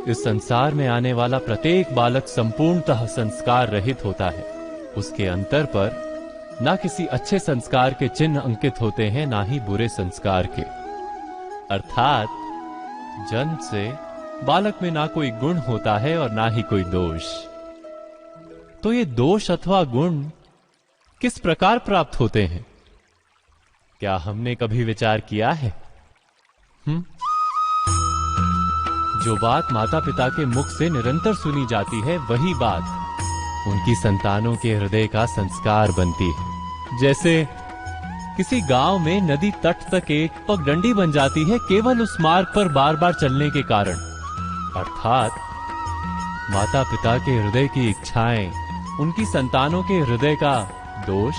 इस संसार में आने वाला प्रत्येक बालक संपूर्णतः संस्कार रहित होता है। उसके अंतर पर ना किसी अच्छे संस्कार के चिन्ह अंकित होते हैं, ना ही बुरे संस्कार के। अर्थात जन्म से बालक में ना कोई गुण होता है और ना ही कोई दोष। तो ये दोष अथवा गुण किस प्रकार प्राप्त होते हैं, क्या हमने कभी विचार किया है? जो बात माता पिता के मुख से निरंतर सुनी जाती है, वही बात उनकी संतानों के हृदय का संस्कार बनती है। जैसे किसी गांव में नदी तट तक एक पगडंडी बन जाती है केवल उस मार्ग पर बार बार चलने के कारण। अर्थात माता पिता के हृदय की इच्छाएं उनकी संतानों के हृदय का दोष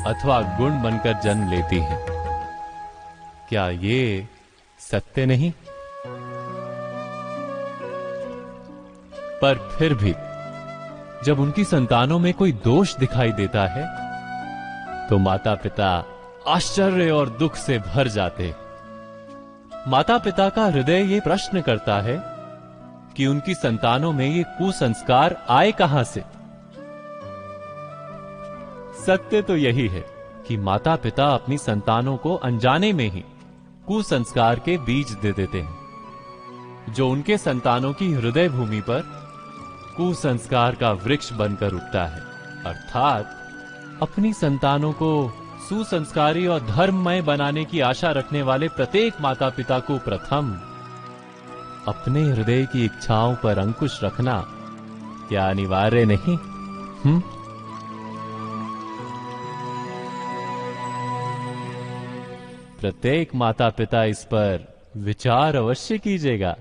अथवा गुण बनकर जन्म लेती हैं। क्या ये सत्य नहीं? पर फिर भी जब उनकी संतानों में कोई दोष दिखाई देता है तो माता पिता आश्चर्य और दुख से भर जाते। माता पिता का हृदय ये प्रश्न करता है कि उनकी संतानों में ये कुसंस्कार आए कहां से। सत्य तो यही है कि माता पिता अपनी संतानों को अनजाने में ही कुसंस्कार के बीज दे देते हैं, जो उनके संतानों की हृदय भूमि पर कुसंस्कार का वृक्ष बनकर उठता है। अर्थात अपनी संतानों को सुसंस्कारी और धर्ममय बनाने की आशा रखने वाले प्रत्येक माता पिता को प्रथम अपने हृदय की इच्छाओं पर अंकुश रखना क्या अनिवार्य नहीं? प्रत्येक माता पिता इस पर विचार अवश्य कीजिएगा।